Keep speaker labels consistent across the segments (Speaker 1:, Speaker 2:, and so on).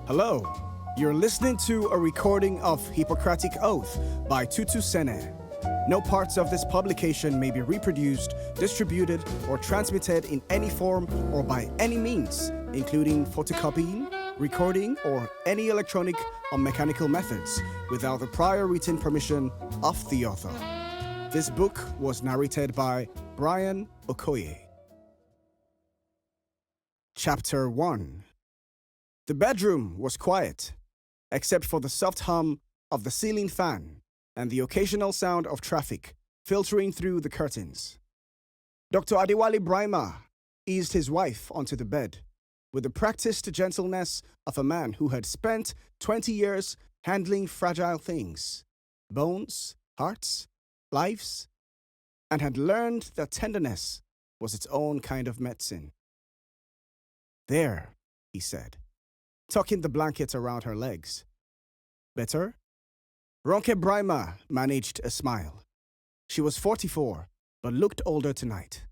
Speaker 1: Hello, you're listening to a recording of Hypocratic Oath by Tutu Sene. No parts of this publication may be reproduced, distributed, or transmitted in any form or by any means, including photocopying, recording, or any electronic or mechanical methods, without the prior written permission of the author. This book was narrated by Brian Okoye. Chapter 1. The bedroom was quiet, except for the soft hum of the ceiling fan and the occasional sound of traffic filtering through the curtains. Dr. Adewale Brima eased his wife onto the bed with the practiced gentleness of a man who had spent 20 years handling fragile things, bones, hearts, lives, and had learned that tenderness was its own kind of medicine. "There," he said, tucking the blanket around her legs. "Better?" Ronke Brima managed a smile. She was 44, but looked older tonight,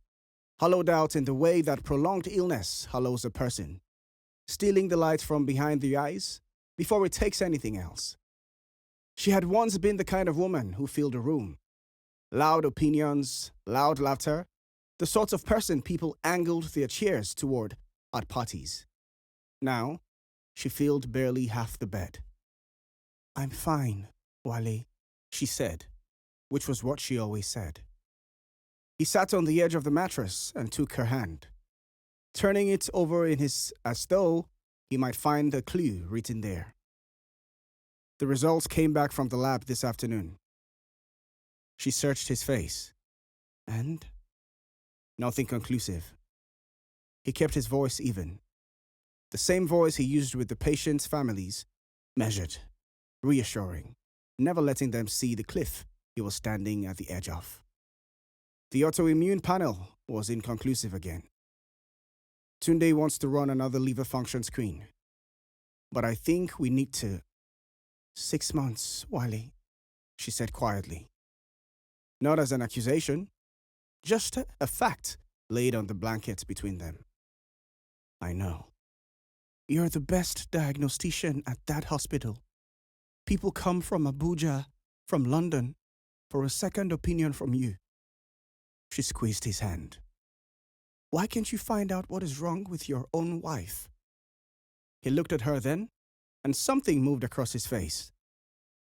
Speaker 1: hollowed out in the way that prolonged illness hollows a person, stealing the light from behind the eyes before it takes anything else. She had once been the kind of woman who filled a room. Loud opinions, loud laughter, the sort of person people angled their chairs toward at parties. Now, she filled barely half the bed. "I'm fine, Wale," she said, which was what she always said. He sat on the edge of the mattress and took her hand, turning it over in his as though he might find a clue written there. The results came back from the lab this afternoon. She searched his face, and nothing conclusive. He kept his voice even. The same voice he used with the patients' families, measured, reassuring, never letting them see the cliff he was standing at the edge of. The autoimmune panel was inconclusive again. Tunde wants to run another liver function screen. But I think we need to. 6 months, Wale, she said quietly. Not as an accusation, just a fact laid on the blanket between them. "I know. You're the best diagnostician at that hospital. People come from Abuja, from London, for a second opinion from you." She squeezed his hand. "Why can't you find out what is wrong with your own wife?" He looked at her then, and something moved across his face.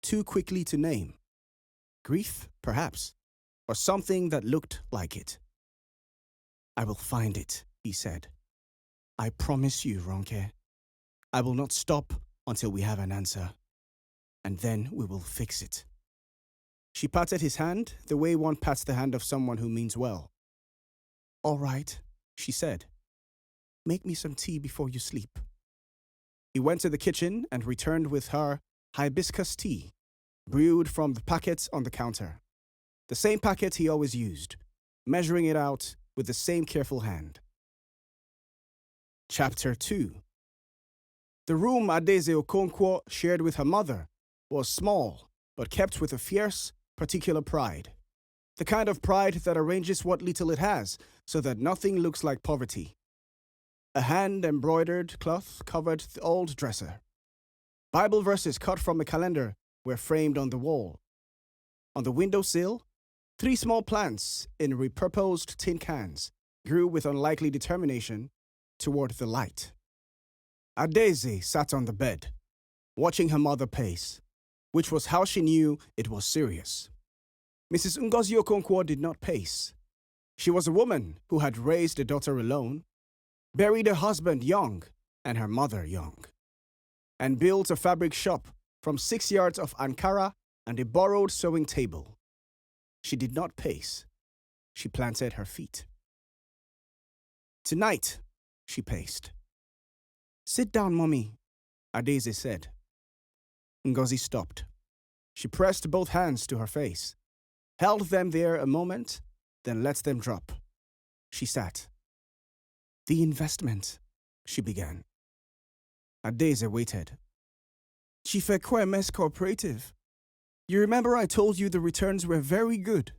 Speaker 1: Too quickly to name. Grief, perhaps, or something that looked like it. "I will find it," he said. "I promise you, Ronke. I will not stop until we have an answer. And then we will fix it." She patted his hand the way one pats the hand of someone who means well. "All right," she said. "Make me some tea before you sleep." He went to the kitchen and returned with her hibiscus tea, brewed from the packet on the counter. The same packet he always used, measuring it out with the same careful hand. Chapter 2. The room Adaeze Okonkwo shared with her mother was small, but kept with a fierce, particular pride. The kind of pride that arranges what little it has so that nothing looks like poverty. A hand-embroidered cloth covered the old dresser. Bible verses cut from a calendar were framed on the wall. On the windowsill, 3 small plants in repurposed tin cans grew with unlikely determination toward the light. Adaeze sat on the bed, watching her mother pace, which was how she knew it was serious. Mrs. Ngozi Okonkwo did not pace. She was a woman who had raised a daughter alone, buried her husband young and her mother young, and built a fabric shop from 6 yards of Ankara and a borrowed sewing table. She did not pace. She planted her feet. "Tonight," she paced. "Sit down, Mommy," Adaeze said. Ngozi stopped. She pressed both hands to her face, held them there a moment, then let them drop. She sat. "The investment," she began. Adaeze waited. "Chief Ekwemes Cooperative. You remember I told you the returns were very good.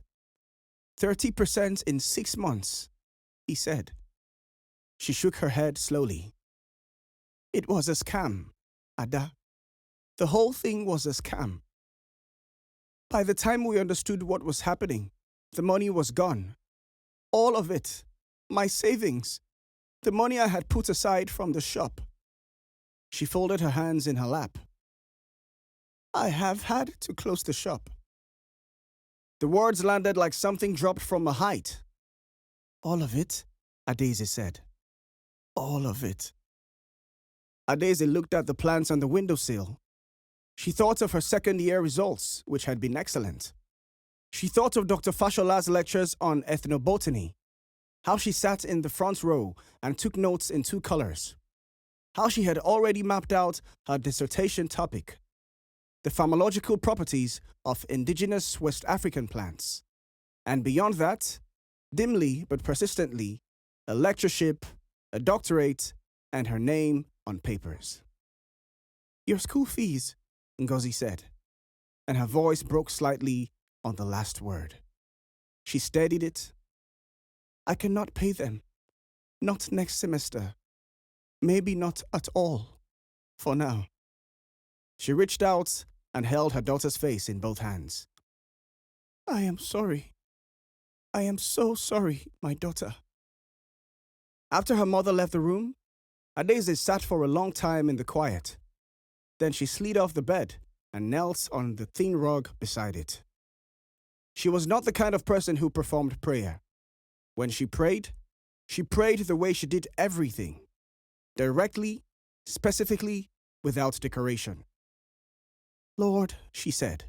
Speaker 1: 30% in 6 months," he said. She shook her head slowly. "It was a scam," Ada. The whole thing was a scam. By the time we understood what was happening, the money was gone. All of it. My savings. The money I had put aside from the shop. She folded her hands in her lap. I have had to close the shop. The words landed like something dropped from a height. All of it, Adaeze said. All of it. Adaeze looked at the plants on the windowsill. She thought of her second-year results, which had been excellent. She thought of Dr. Fashola's lectures on ethnobotany, how she sat in the front row and took notes in 2 colors, how she had already mapped out her dissertation topic, the pharmacological properties of indigenous West African plants, and beyond that, dimly but persistently, a lectureship, a doctorate, and her name on papers. Your school fees, Ngozi said, and her voice broke slightly on the last word. She steadied it. I cannot pay them. Not next semester. Maybe not at all. For now. She reached out and held her daughter's face in both hands. I am sorry. I am so sorry, my daughter. After her mother left the room, Adaeze sat for a long time in the quiet. Then she slid off the bed and knelt on the thin rug beside it. She was not the kind of person who performed prayer. When she prayed the way she did everything. Directly, specifically, without decoration. Lord, she said,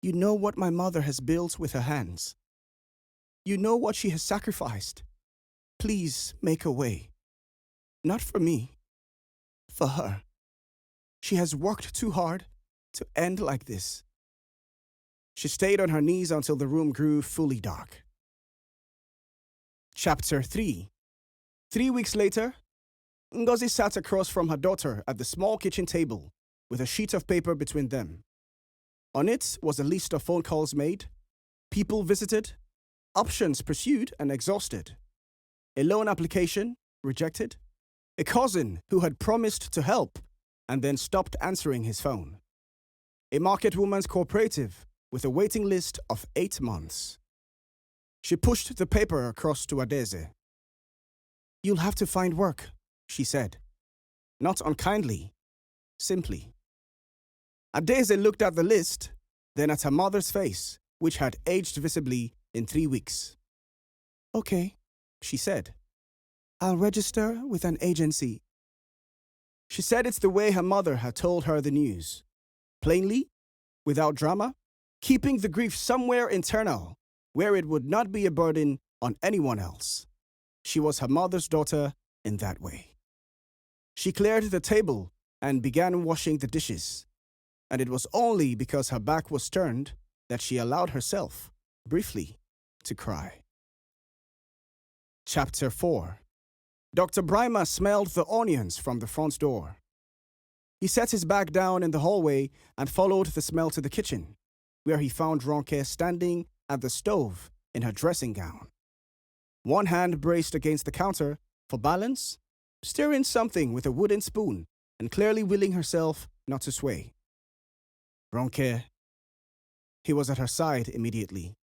Speaker 1: you know what my mother has built with her hands. You know what she has sacrificed. Please make a way. Not for me, for her. She has worked too hard to end like this. She stayed on her knees until the room grew fully dark. Chapter 3. 3 weeks later, Ngozi sat across from her daughter at the small kitchen table with a sheet of paper between them. On it was a list of phone calls made, people visited, options pursued and exhausted, a loan application rejected, a cousin who had promised to help and then stopped answering his phone, a market woman's cooperative with a waiting list of 8 months. She pushed the paper across to Adaeze. You'll have to find work, she said. Not unkindly, simply. Adaeze looked at the list, then at her mother's face, which had aged visibly in 3 weeks. Okay, she said. I'll register with an agency. She said it's the way her mother had told her the news. Plainly, without drama, keeping the grief somewhere internal, where it would not be a burden on anyone else. She was her mother's daughter in that way. She cleared the table and began washing the dishes, and it was only because her back was turned that she allowed herself, briefly, to cry. Chapter 4. Dr. Bryma smelled the onions from the front door. He set his bag down in the hallway and followed the smell to the kitchen, where he found Ronke standing at the stove in her dressing gown. One hand braced against the counter for balance, stirring something with a wooden spoon and clearly willing herself not to sway. Ronke. He was at her side immediately,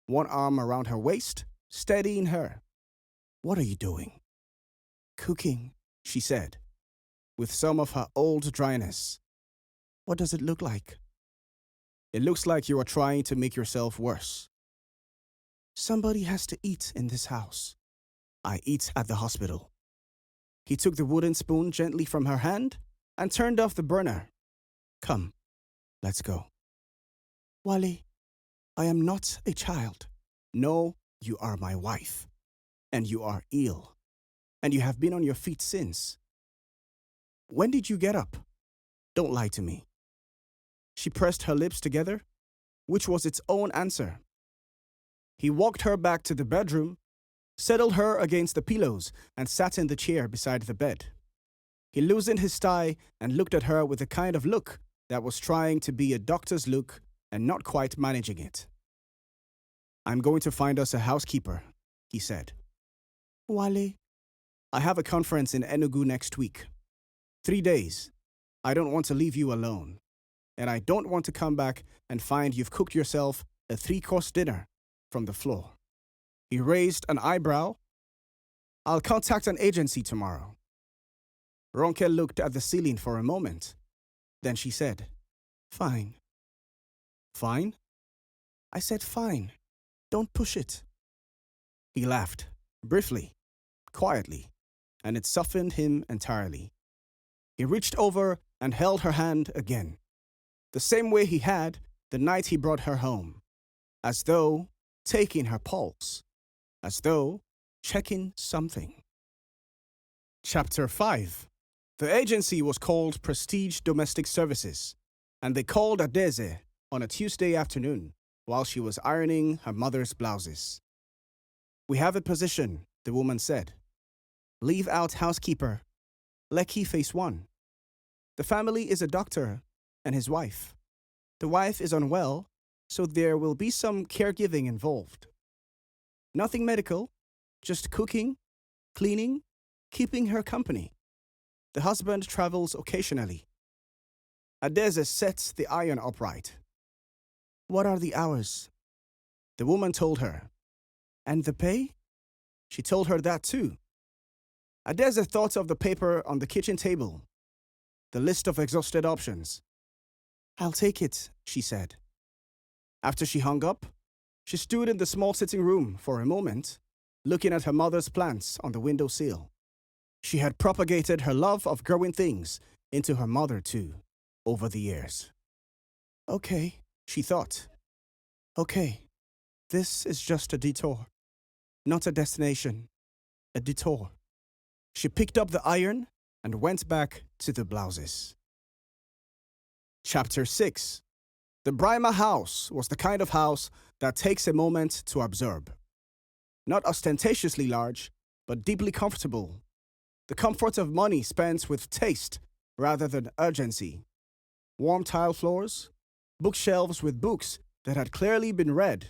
Speaker 1: one arm around her waist, steadying her. What are you doing? Cooking, she said, with some of her old dryness. What does it look like? It looks like you are trying to make yourself worse. Somebody has to eat in this house. I eat at the hospital. He took the wooden spoon gently from her hand and turned off the burner. Come, let's go. Wale, I am not a child. No, you are my wife. And you are ill. And you have been on your feet since. When did you get up? Don't lie to me. She pressed her lips together, which was its own answer. He walked her back to the bedroom, settled her against the pillows, and sat in the chair beside the bed. He loosened his tie and looked at her with a kind of look that was trying to be a doctor's look and not quite managing it. I'm going to find us a housekeeper, he said. Wale, I have a conference in Enugu next week. 3 days. I don't want to leave you alone. And I don't want to come back and find you've cooked yourself a 3-course dinner from the floor. He raised an eyebrow. I'll contact an agency tomorrow. Ronke looked at the ceiling for a moment. Then she said, Fine. Fine? I said fine. Don't push it. He laughed, briefly, quietly, and it softened him entirely. He reached over and held her hand again, the same way he had the night he brought her home, as though taking her pulse, as though checking something. Chapter 5. The agency was called Prestige Domestic Services, and they called Adaeze on a Tuesday afternoon while she was ironing her mother's blouses. We have a position, the woman said. Leave out housekeeper. Lekki Phase 1. The family is a doctor and his wife. The wife is unwell, so there will be some caregiving involved. Nothing medical, just cooking, cleaning, keeping her company. The husband travels occasionally. Adaeze sets the iron upright. What are the hours? The woman told her. And the pay? She told her that too. Adaeze thought of the paper on the kitchen table, the list of exhausted options. I'll take it, she said. After she hung up, she stood in the small sitting room for a moment, looking at her mother's plants on the windowsill. She had propagated her love of growing things into her mother too, over the years. Okay, she thought. Okay, this is just a detour. Not a destination, a detour. She picked up the iron and went back to the blouses. Chapter 6. The Brima house was the kind of house that takes a moment to absorb. Not ostentatiously large, but deeply comfortable. The comfort of money spent with taste rather than urgency. Warm tile floors, bookshelves with books that had clearly been read,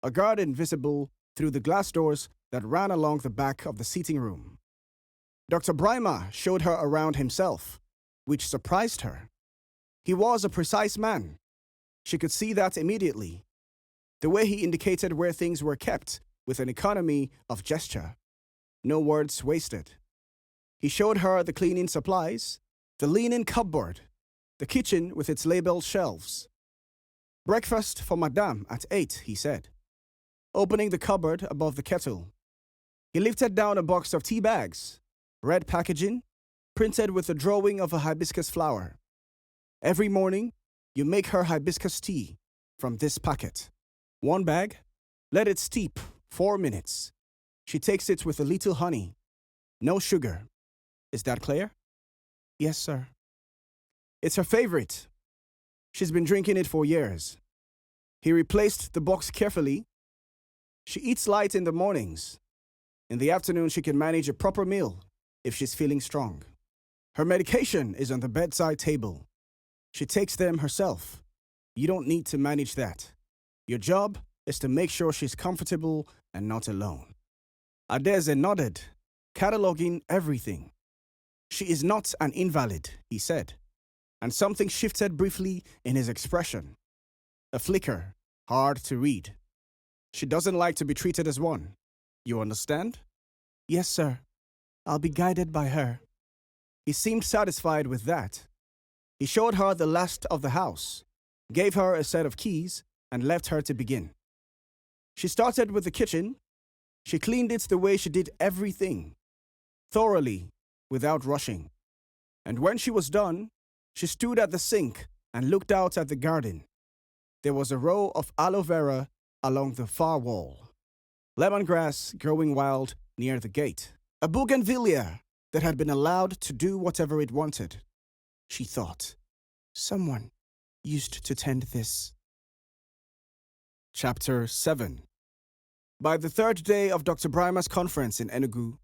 Speaker 1: a garden visible through the glass doors that ran along the back of the seating room. Dr. Brima showed her around himself, which surprised her. He was a precise man. She could see that immediately. The way he indicated where things were kept with an economy of gesture. No words wasted. He showed her the cleaning supplies, the linen cupboard, the kitchen with its labeled shelves. Breakfast for Madame at 8, he said, opening the cupboard above the kettle. He lifted down a box of tea bags, red packaging, printed with a drawing of a hibiscus flower. Every morning, you make her hibiscus tea from this packet. 1 bag, let it steep 4 minutes. She takes it with a little honey. No sugar. Is that clear? Yes, sir. It's her favorite. She's been drinking it for years. He replaced the box carefully. She eats light in the mornings. In the afternoon, she can manage a proper meal if she's feeling strong. Her medication is on the bedside table. She takes them herself. You don't need to manage that. Your job is to make sure she's comfortable and not alone. Adaeze nodded, cataloging everything. She is not an invalid, he said, and something shifted briefly in his expression. A flicker, hard to read. She doesn't like to be treated as one. You understand? Yes, sir. I'll be guided by her. He seemed satisfied with that. He showed her the last of the house, gave her a set of keys, and left her to begin. She started with the kitchen. She cleaned it the way she did everything, thoroughly, without rushing. And when she was done, she stood at the sink and looked out at the garden. There was a row of aloe vera along the far wall, lemongrass growing wild near the gate, a bougainvillea that had been allowed to do whatever it wanted. She thought, someone used to tend this. Chapter 7. By the 3rd day of Dr. Brima's conference in Enugu,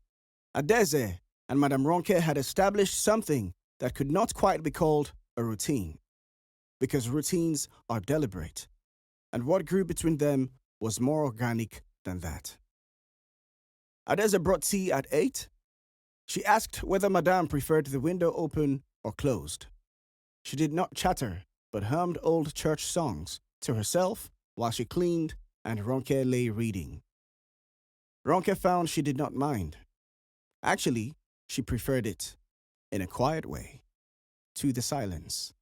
Speaker 1: Adaeze and Madame Ronke had established something that could not quite be called a routine, because routines are deliberate, and what grew between them was more organic than that. Adaeze brought tea at 8. She asked whether Madame preferred the window open or closed. She did not chatter, but hummed old church songs to herself while she cleaned and Ronke lay reading. Ronke found she did not mind. Actually, she preferred it, in a quiet way, to the silence.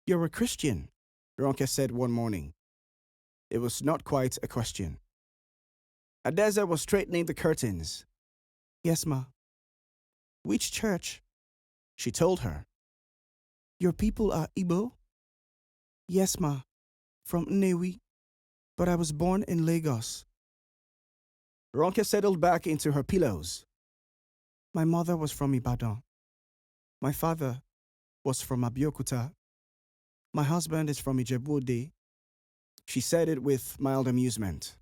Speaker 1: "You're a Christian," Ronke said one morning. It was not quite a question. Adaeze was straightening the curtains. "Yes, ma." "Which church?" She told her. "Your people are Igbo?" "Yes, ma. From Nnewi. But I was born in Lagos." Ronke settled back into her pillows. "My mother was from Ibadan. My father was from Abeokuta. My husband is from Ijebu-Ode." She said it with mild amusement.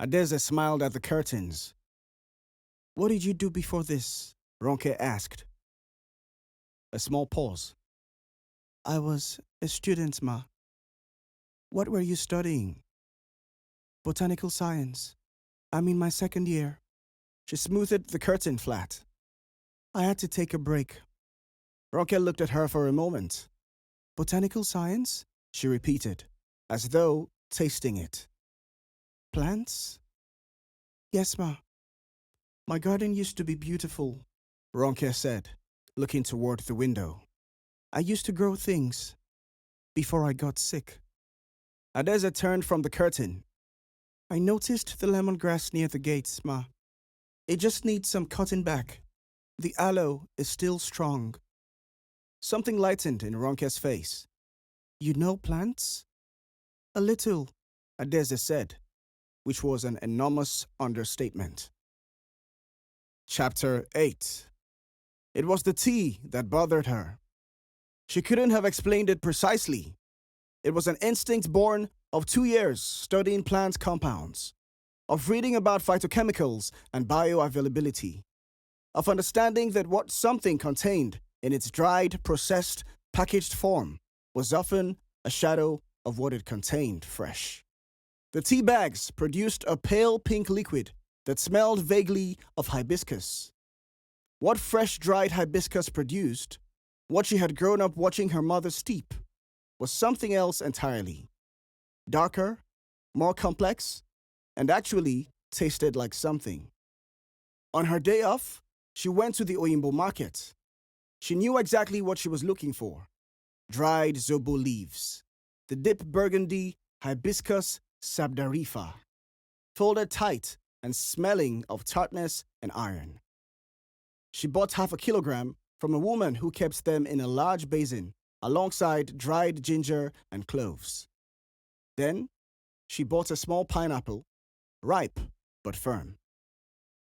Speaker 1: Adaeze smiled at the curtains. "What did you do before this?" Ronke asked. A small pause. "I was a student, ma." "What were you studying?" "Botanical science. I'm in my second year." She smoothed the curtain flat. "I had to take a break." Ronke looked at her for a moment. "Botanical science?" she repeated, as though tasting it. "Plants?" "Yes, ma. My garden used to be beautiful," Ronke said, looking toward the window. "I used to grow things before I got sick." Adaeze turned from the curtain. "I noticed the lemongrass near the gates, ma. It just needs some cutting back. The aloe is still strong." Something lightened in Ronke's face. "You know plants?" "A little," Adaeze said, which was an enormous understatement. Chapter 8. It was the tea that bothered her. She couldn't have explained it precisely. It was an instinct born of 2 years studying plant compounds, of reading about phytochemicals and bioavailability, of understanding that what something contained in its dried, processed, packaged form was often a shadow of what it contained fresh. The tea bags produced a pale pink liquid that smelled vaguely of hibiscus. What fresh dried hibiscus produced, what she had grown up watching her mother steep, was something else entirely. Darker, more complex, and actually tasted like something. On her day off, she went to the Oyinbo market. She knew exactly what she was looking for. Dried zobo leaves, the deep burgundy hibiscus sabdarifa, folded tight and smelling of tartness and iron. She bought 1/2 kilogram from a woman who kept them in a large basin alongside dried ginger and cloves. Then, she bought a small pineapple, ripe but firm.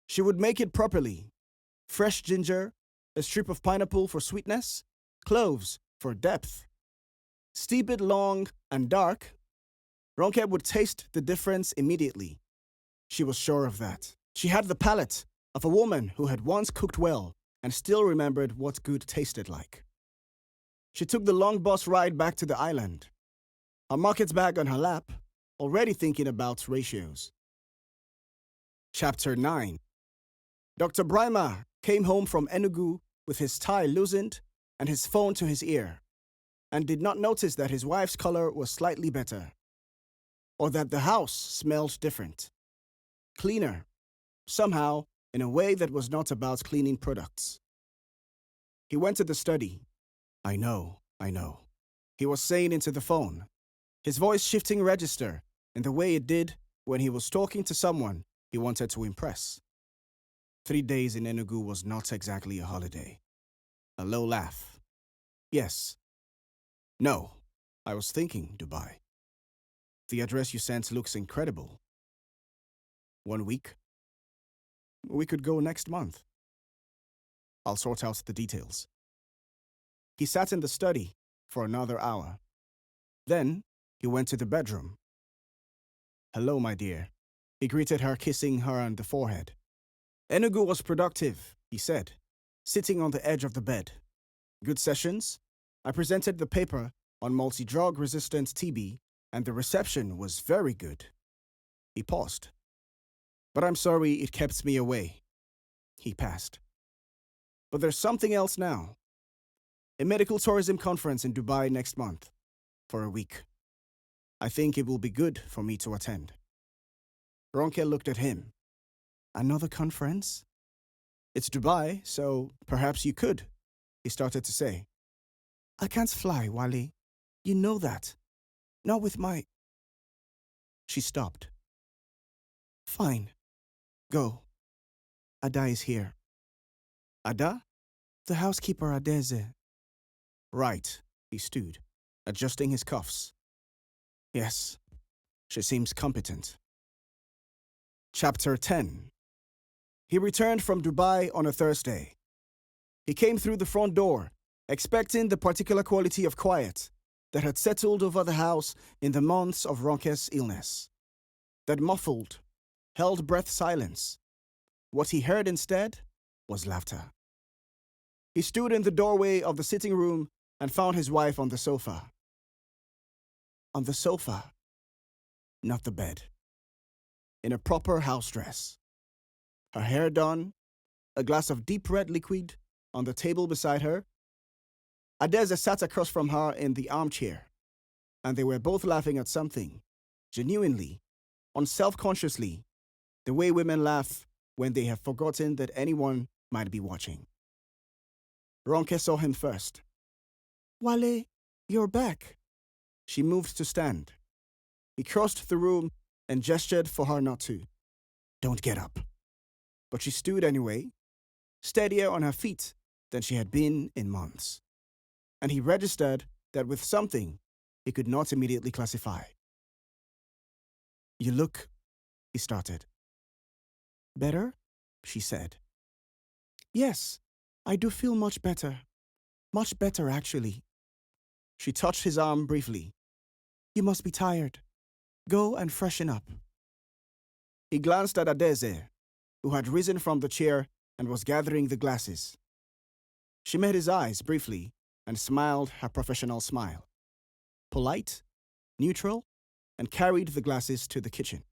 Speaker 1: She would make it properly. Fresh ginger, a strip of pineapple for sweetness, cloves for depth. Steep it long and dark. Ronke would taste the difference immediately. She was sure of that. She had the palate of a woman who had once cooked well and still remembered what good tasted like. She took the long bus ride back to the island, her market bag on her lap, already thinking about ratios. Chapter 9. Dr. Brima came home from Enugu with his tie loosened and his phone to his ear, and did not notice that his wife's color was slightly better, or that the house smelled different, cleaner, somehow in a way that was not about cleaning products. He went to the study. I know, he was saying into the phone, his voice shifting register in the way it did when he was talking to someone he wanted to impress. 3 days in Enugu was not exactly a holiday. A low laugh. Yes. No, I was thinking Dubai. The address you sent looks incredible. 1 week? We could go next month. I'll sort out the details. He sat in the study for another hour. Then he went to the bedroom. Hello, my dear. He greeted her, kissing her on the forehead. Enugu was productive, he said, sitting on the edge of the bed. Good sessions? I presented the paper on multi-drug-resistant TB, and the reception was very good. He paused. But I'm sorry it kept me away. He passed. But there's something else now. A medical tourism conference in Dubai next month, for a week. I think it will be good for me to attend. Ronke looked at him. Another conference? It's Dubai, so perhaps you could, he started to say. I can't fly, Wale. You know that. Not with my... She stopped. Fine. Go. Ada is here. Ada? The housekeeper Adaeze. Right, he stood, adjusting his cuffs. Yes, she seems competent. Chapter 10. He returned from Dubai on a Thursday. He came through the front door, expecting the particular quality of quiet that had settled over the house in the months of Ronke's illness. That muffled, held-breath silence. What he heard instead was laughter. He stood in the doorway of the sitting room and found his wife on the sofa. On the sofa, not the bed. In a proper house dress. Her hair done, a glass of deep red liquid on the table beside her. Adaeze sat across from her in the armchair, and they were both laughing at something, genuinely, unself-consciously, the way women laugh when they have forgotten that anyone might be watching. Ronke saw him first. Wale, you're back. She moved to stand. He crossed the room and gestured for her not to. Don't get up. But she stood anyway, steadier on her feet than she had been in months. And he registered that with something he could not immediately classify. You look, he started. Better? She said. Yes, I do feel much better. Much better, actually. She touched his arm briefly. You must be tired. Go and freshen up. He glanced at Adaeze, who had risen from the chair and was gathering the glasses. She met his eyes briefly and smiled her professional smile. Polite, neutral, and carried the glasses to the kitchen.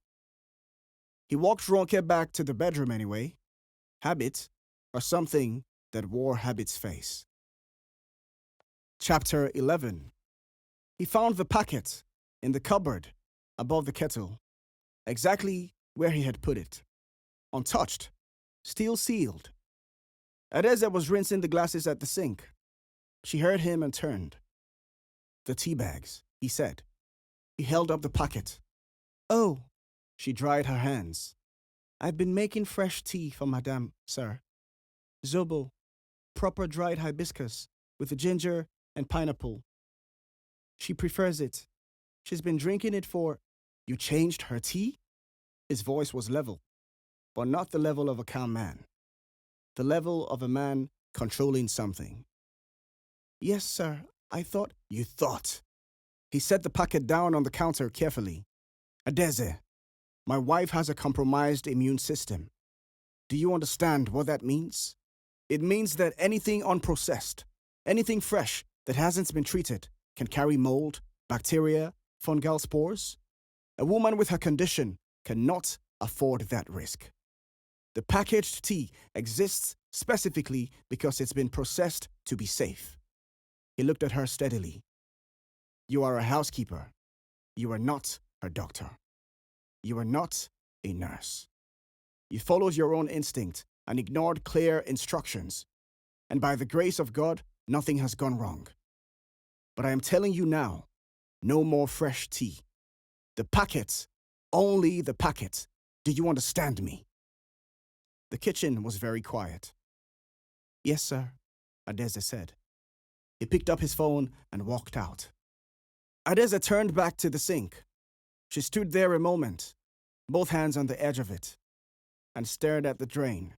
Speaker 1: He walked Ronke back to the bedroom anyway. Habit, or something that wore habit's face. Chapter 11. He found the packet in the cupboard above the kettle, exactly where he had put it. Untouched, still sealed. Adaeze was rinsing the glasses at the sink. She heard him and turned. The tea bags, he said. He held up the packet. Oh, she dried her hands. I've been making fresh tea for Madame, sir. Zobo, proper dried hibiscus with the ginger and pineapple. She prefers it. She's been drinking it for... You changed her tea? His voice was level, but not the level of a calm man. The level of a man controlling something. Yes, sir, I thought... You thought. He set the packet down on the counter carefully. Adaeze, my wife has a compromised immune system. Do you understand what that means? It means that anything unprocessed, anything fresh that hasn't been treated can carry mold, bacteria, fungal spores. A woman with her condition cannot afford that risk. The packaged tea exists specifically because it's been processed to be safe. He looked at her steadily. You are a housekeeper. You are not her doctor. You are not a nurse. You followed your own instinct and ignored clear instructions. And by the grace of God, nothing has gone wrong. But I am telling you now, no more fresh tea. The packet, only the packet. Do you understand me? The kitchen was very quiet. Yes, sir, Adaeze said. He picked up his phone and walked out. Adaeze turned back to the sink. She stood there a moment, both hands on the edge of it, and stared at the drain.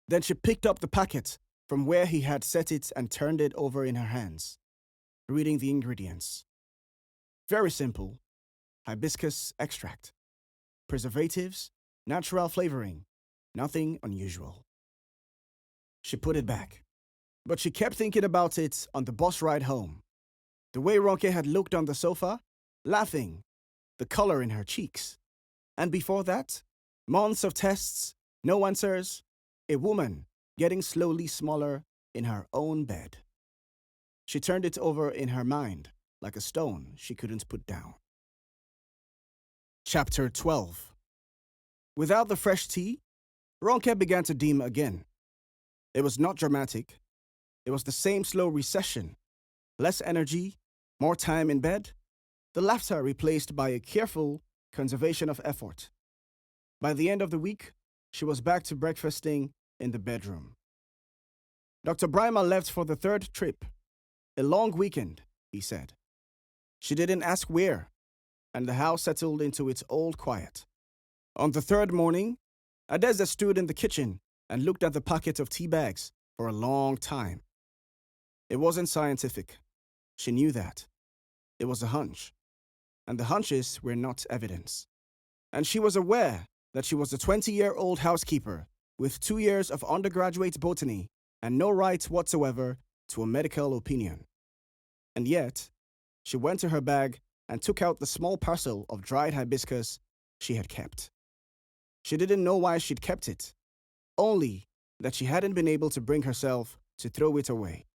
Speaker 1: Then she picked up the packet from where he had set it and turned it over in her hands, reading the ingredients. Very simple. Hibiscus extract. Preservatives, natural flavoring, nothing unusual. She put it back, but she kept thinking about it on the bus ride home. The way Ronke had looked on the sofa, laughing, the color in her cheeks. And before that, months of tests, no answers, a woman getting slowly smaller in her own bed. She turned it over in her mind like a stone she couldn't put down. Chapter 12. Without the fresh tea, Ronke began to dim again. It was not dramatic. It was the same slow recession. Less energy, more time in bed, the laughter replaced by a careful conservation of effort. By the end of the week, she was back to breakfasting in the bedroom. Dr. Brymer left for the third trip. A long weekend, he said. She didn't ask where, and the house settled into its old quiet. On the third morning, Adaeze stood in the kitchen and looked at the packet of tea bags for a long time. It wasn't scientific. She knew that. It was a hunch, and the hunches were not evidence. And she was aware that she was a 20-year-old housekeeper with 2 years of undergraduate botany and no right whatsoever to a medical opinion. And yet, she went to her bag and took out the small parcel of dried hibiscus she had kept. She didn't know why she'd kept it, only that she hadn't been able to bring herself to throw it away.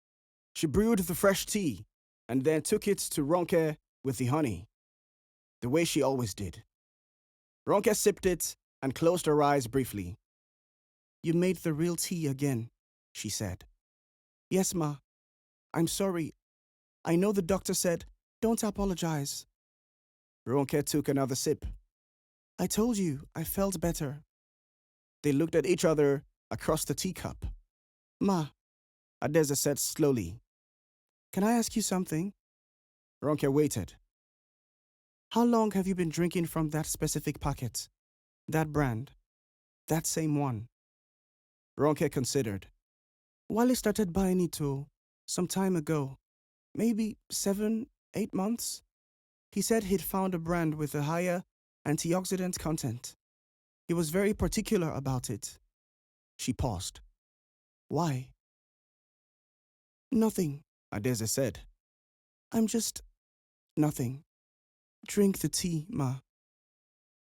Speaker 1: She brewed the fresh tea and then took it to Ronke with the honey, the way she always did. Ronke sipped it and closed her eyes briefly. "You made the real tea again," she said. "Yes, Ma. I'm sorry. I know the doctor said, don't apologize." Ronke took another sip. "I told you I felt better." They looked at each other across the teacup. "Ma," Adaeze said slowly, "can I ask you something?" Ronke waited. "How long have you been drinking from that specific packet? That brand? That same one?" Ronke considered. "Wally started buying it some time ago. Maybe 7, 8 months. He said he'd found a brand with a higher antioxidant content. He was very particular about it." She paused. "Why?" "Nothing," Adaeze said. "I'm just nothing. Drink the tea, Ma."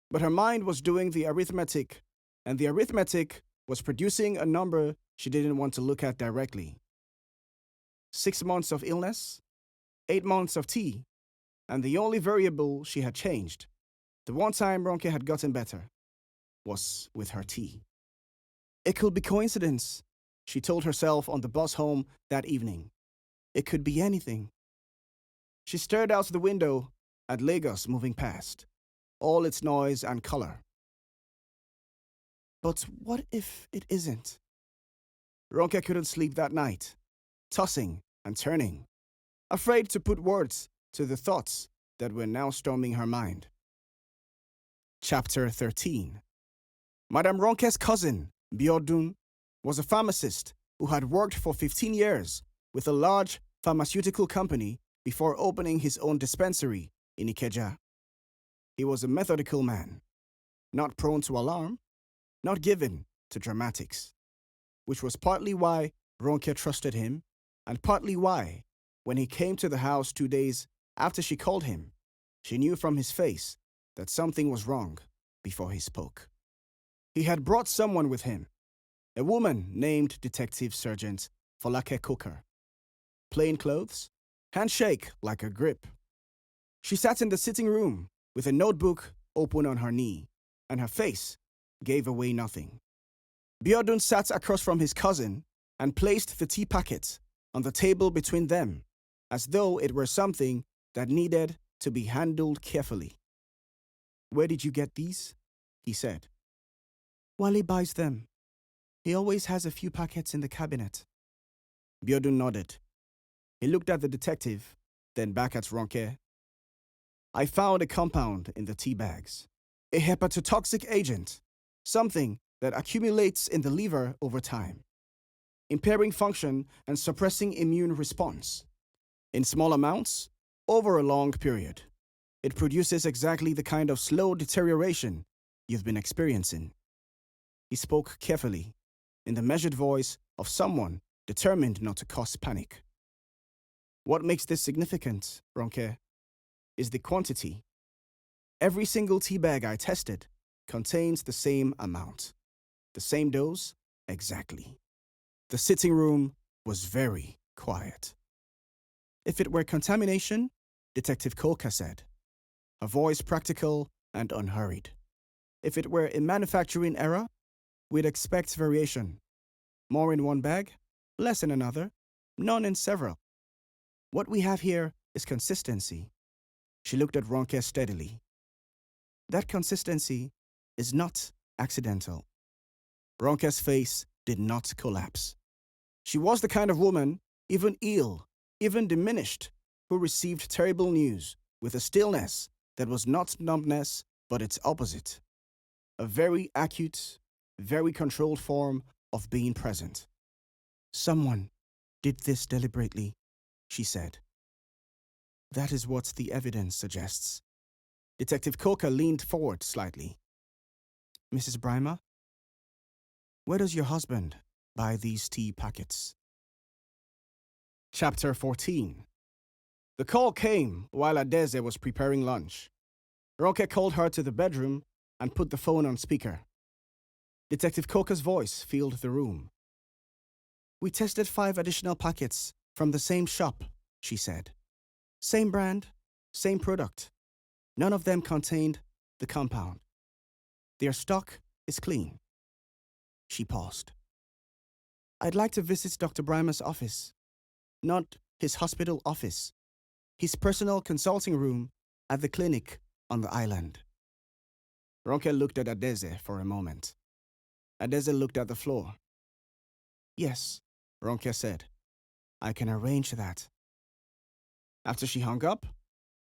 Speaker 1: But her mind was doing the arithmetic, and the arithmetic was producing a number she didn't want to look at directly. 6 months of illness, 8 months of tea, and the only variable she had changed, the one time Ronke had gotten better, was with her tea. It could be coincidence, she told herself on the bus home that evening. It could be anything. She stared out the window at Lagos moving past, all its noise and color. But what if it isn't? Ronke couldn't sleep that night, tossing and turning, afraid to put words to the thoughts that were now storming her mind. Chapter 13. Madame Ronke's cousin, Biodun, was a pharmacist who had worked for 15 years with a large pharmaceutical company before opening his own dispensary in Ikeja. He was a methodical man, not prone to alarm, not given to dramatics, which was partly why Ronke trusted him, and partly why, when he came to the house 2 days after she called him, she knew from his face that something was wrong before he spoke. He had brought someone with him, a woman named Detective Sergeant Folake Coker. Plain clothes, handshake like a grip. She sat in the sitting room with a notebook open on her knee, and her face gave away nothing. Biodun sat across from his cousin and placed the tea packet on the table between them, as though it were something that needed to be handled carefully. "Where did you get these?" he said. "Wally buys them. He always has a few packets in the cabinet." Biodun nodded. He looked at the detective, then back at Ronke. "I found a compound in the tea bags. A hepatotoxic agent, something that accumulates in the liver over time, impairing function and suppressing immune response. In small amounts, over a long period, it produces exactly the kind of slow deterioration you've been experiencing." He spoke carefully, in the measured voice of someone determined not to cause panic. "What makes this significant, Ronke, is the quantity. Every single tea bag I tested contains the same amount, the same dose exactly." The sitting room was very quiet. If it were contamination, Detective Kolka said, her voice practical and unhurried. If it were a manufacturing error, we'd expect variation. More in one bag, less in another, none in several. What we have here is consistency. She looked at Ronke steadily. That consistency is not accidental. Ronke's face did not collapse. She was the kind of woman, even ill, even diminished, who received terrible news with a stillness that was not numbness, but its opposite. A very acute, very controlled form of being present. Someone did this deliberately, she said. That is what the evidence suggests. Detective Coker leaned forward slightly. Mrs. Brymer, where does your husband buy these tea packets? Chapter 14. The call came while Adaeze was preparing lunch. Ronke called her to the bedroom and put the phone on speaker. Detective Coker's voice filled the room. We tested 5 additional packets from the same shop, she said. Same brand, same product. None of them contained the compound. Their stock is clean. She paused. I'd like to visit Dr. Brymer's office. Not his hospital office. His personal consulting room at the clinic on the island. Ronke looked at Adaeze for a moment. Adaeze looked at the floor. Yes, Ronke said. I can arrange that. After she hung up,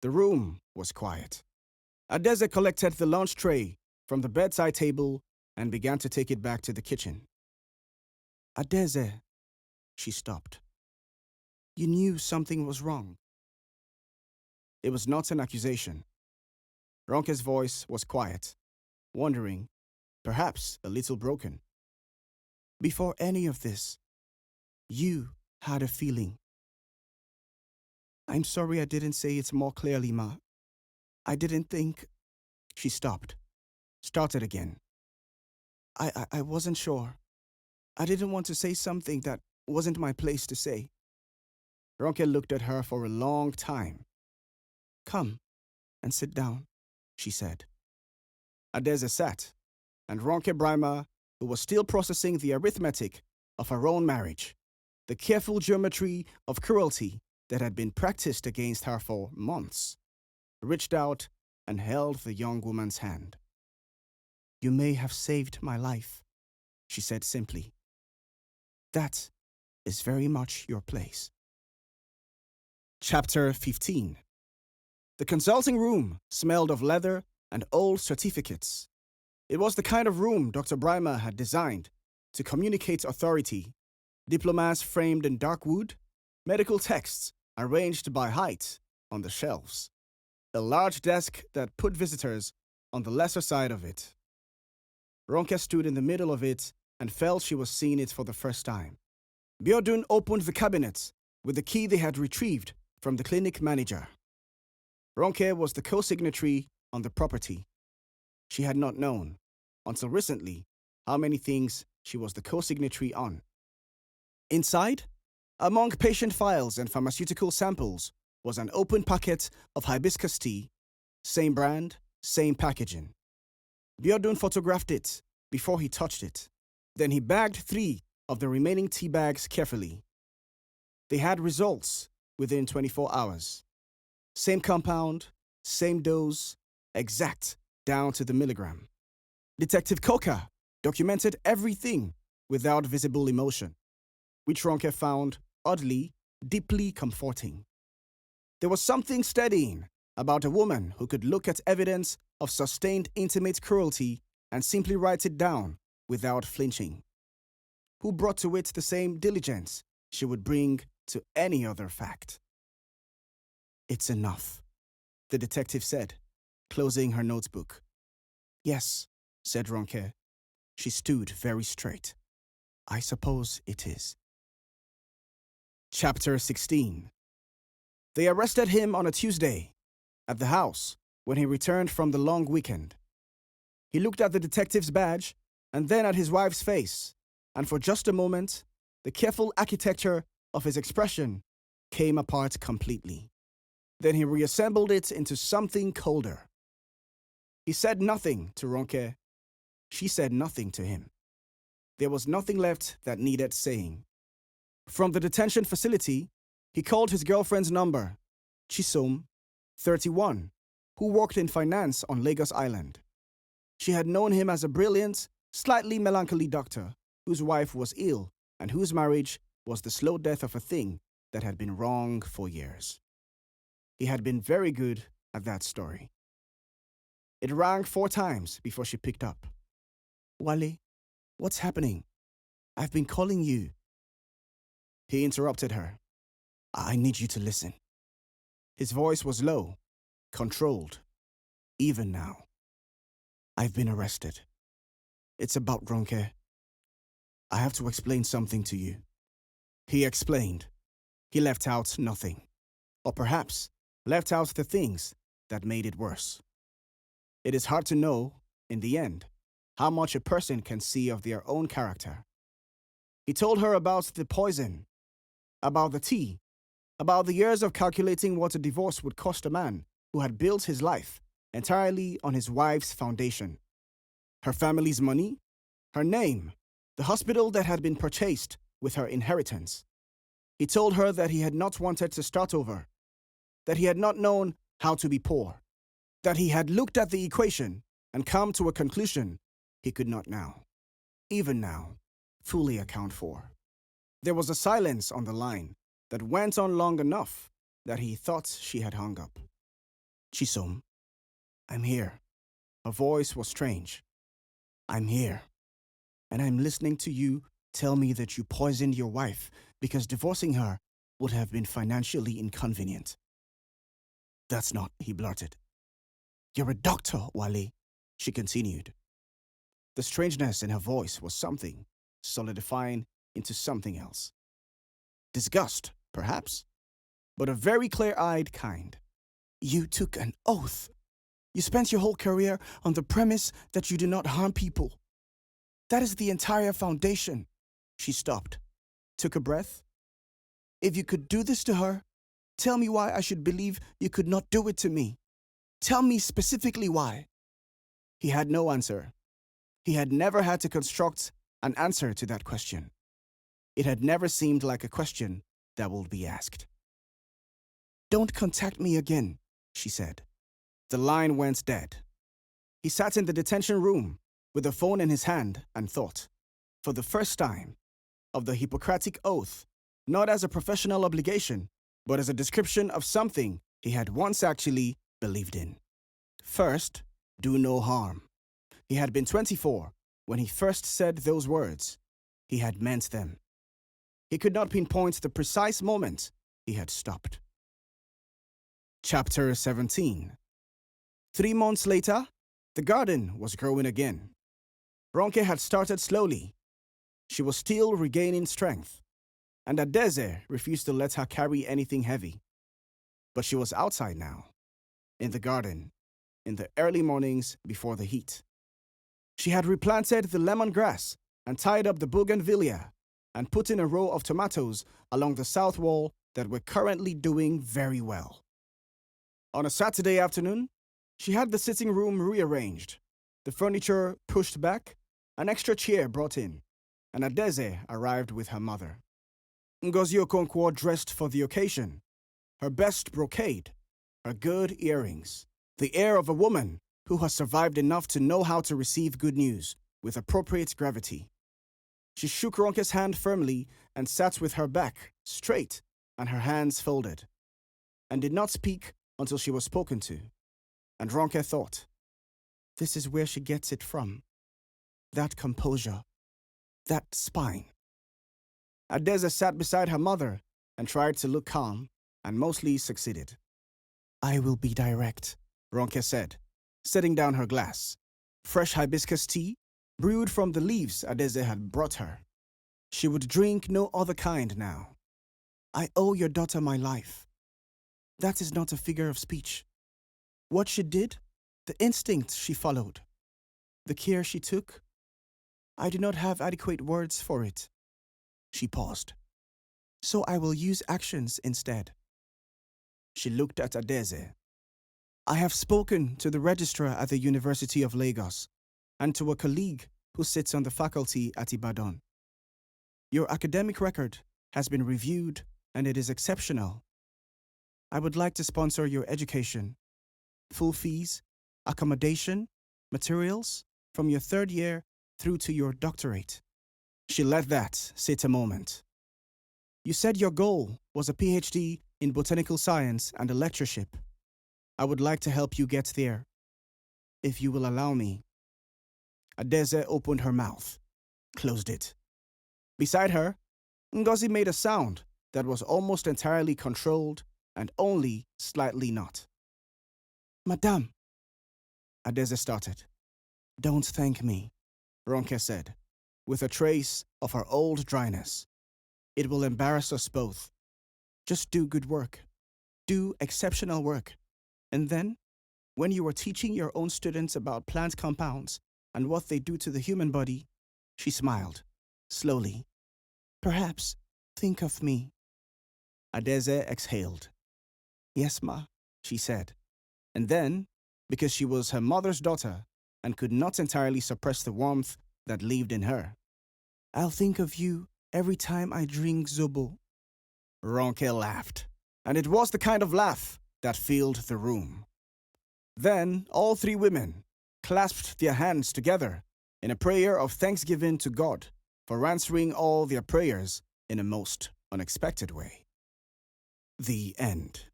Speaker 1: the room was quiet. Adaeze collected the lunch tray from the bedside table and began to take it back to the kitchen. Adaeze, she stopped. You knew something was wrong. It was not an accusation. Ronke's voice was quiet, wondering, perhaps a little broken. Before any of this, you had a feeling. I'm sorry I didn't say it more clearly, Ma. I didn't think... She stopped, started again. I wasn't sure. I didn't want to say something that wasn't my place to say. Ronke looked at her for a long time. Come and sit down, she said. Adaeze sat, and Ronke Brymer, who was still processing the arithmetic of her own marriage, the careful geometry of cruelty that had been practiced against her for months, reached out and held the young woman's hand. You may have saved my life, she said simply. That is very much your place. Chapter 15. The consulting room smelled of leather and old certificates. It was the kind of room Dr. Brymer had designed to communicate authority. Diplomas framed in dark wood, medical texts arranged by height on the shelves. A large desk that put visitors on the lesser side of it. Ronke stood in the middle of it and felt she was seeing it for the first time. Biodun opened the cabinet with the key they had retrieved from the clinic manager. Ronke was the co-signatory on the property. She had not known, until recently, how many things she was the co-signatory on. Inside, among patient files and pharmaceutical samples, was an open packet of hibiscus tea, same brand, same packaging. Biodun photographed it before he touched it. Then he bagged 3 of the remaining tea bags carefully. They had results within 24 hours. Same compound, same dose, exact down to the milligram. Detective Coker documented everything without visible emotion, which Ronke found oddly, deeply comforting. There was something steadying about a woman who could look at evidence of sustained intimate cruelty and simply write it down without flinching. Who brought to it the same diligence she would bring to any other fact. It's enough, the detective said, closing her notebook. Yes, said Ronke. She stood very straight. I suppose it is. Chapter 16. They arrested him on a Tuesday at the house when he returned from the long weekend. He looked at the detective's badge and then at his wife's face, and for just a moment, the careful architecture of his expression came apart completely. Then he reassembled it into something colder. He said nothing to Ronke. She said nothing to him. There was nothing left that needed saying. From the detention facility, he called his girlfriend's number, Chisom, 31, who worked in finance on Lagos Island. She had known him as a brilliant, slightly melancholy doctor whose wife was ill and whose marriage was the slow death of a thing that had been wrong for years. He had been very good at that story. It rang 4 times before she picked up. "Wale, what's happening? I've been calling you." He interrupted her. "I need you to listen." His voice was low, controlled, even now. "I've been arrested. It's about Ronke. I have to explain something to you." He explained. He left out nothing. Or perhaps left out the things that made it worse. It is hard to know, in the end, how much a person can see of their own character. He told her about the poison, about the tea, about the years of calculating what a divorce would cost a man who had built his life entirely on his wife's foundation. Her family's money, her name, the hospital that had been purchased with her inheritance. He told her that he had not wanted to start over, that he had not known how to be poor, that he had looked at the equation and come to a conclusion he could not now, even now, fully account for. There was a silence on the line that went on long enough that he thought she had hung up. "Chisom, I'm here." Her voice was strange. "I'm here, and I'm listening to you tell me that you poisoned your wife because divorcing her would have been financially inconvenient." "That's not," he blurted. "You're a doctor, Wale," she continued. The strangeness in her voice was something, solidifying into something else. Disgust, perhaps, but a very clear-eyed kind. "You took an oath. You spent your whole career on the premise that you do not harm people. That is the entire foundation." She stopped, took a breath. "If you could do this to her, tell me why I should believe you could not do it to me. Tell me specifically why." He had no answer. He had never had to construct an answer to that question. It had never seemed like a question that would be asked. "Don't contact me again," she said. The line went dead. He sat in the detention room with the phone in his hand and thought, for the first time, of the Hippocratic Oath, not as a professional obligation, but as a description of something he had once actually believed in. First, do no harm. He had been 24 when he first said those words. He had meant them. He could not pinpoint the precise moment he had stopped. Chapter 17. 3 months later, the garden was growing again. Ronke had started slowly. She was still regaining strength, and Adaeze refused to let her carry anything heavy. But she was outside now, in the garden, in the early mornings before the heat. She had replanted the lemongrass and tied up the bougainvillea and put in a row of tomatoes along the south wall that were currently doing very well. On a Saturday afternoon, she had the sitting room rearranged, the furniture pushed back, an extra chair brought in, and Adaeze arrived with her mother. Ngozi Okonkwo dressed for the occasion, her best brocade, her good earrings, the air of a woman who has survived enough to know how to receive good news with appropriate gravity. She shook Ronke's hand firmly and sat with her back straight and her hands folded, and did not speak until she was spoken to. And Ronke thought, this is where she gets it from. That composure, that spine. Adaeze sat beside her mother and tried to look calm, and mostly succeeded. "I will be direct," Ronke said, setting down her glass. Fresh hibiscus tea, brewed from the leaves Adaeze had brought her. She would drink no other kind now. "I owe your daughter my life. That is not a figure of speech. What she did, the instinct she followed, the care she took, I do not have adequate words for it." She paused. so I will use actions instead. She looked at Adaeze. I have spoken to the registrar at the University of Lagos and to a colleague who sits on the faculty at Ibadan. Your academic record has been reviewed and it is exceptional. I would like to sponsor your education. Full fees, accommodation, materials, from your third year through to your doctorate. She let that sit a moment. You said your goal was a PhD in botanical science and a lectureship. I would like to help you get there, if you will allow me. Adaeze opened her mouth, closed it. Beside her, Ngozi made a sound that was almost entirely controlled and only slightly not. Madame, Adaeze started. Don't thank me, Ronke said, with a trace of her old dryness. It will embarrass us both. Just do good work. Do exceptional work. And then, when you are teaching your own students about plant compounds and what they do to the human body, she smiled, slowly. Perhaps think of me. Adaeze exhaled. Yes, ma, she said. And then, because she was her mother's daughter and could not entirely suppress the warmth that lived in her, I'll think of you every time I drink zobo. Ronke laughed, and it was the kind of laugh that filled the room. Then all three women clasped their hands together in a prayer of thanksgiving to God for answering all their prayers in a most unexpected way. The end.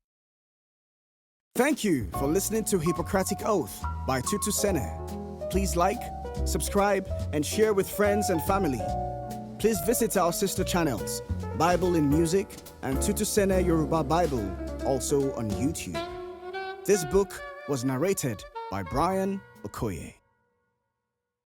Speaker 1: Thank you for listening to Hypocratic Oath by Tutu Sene. Please like, subscribe, and share with friends and family. Please visit our sister channels, Bible in Music and Tutu Sene Yoruba Bible, also on YouTube. This book was narrated by Brian Okoye.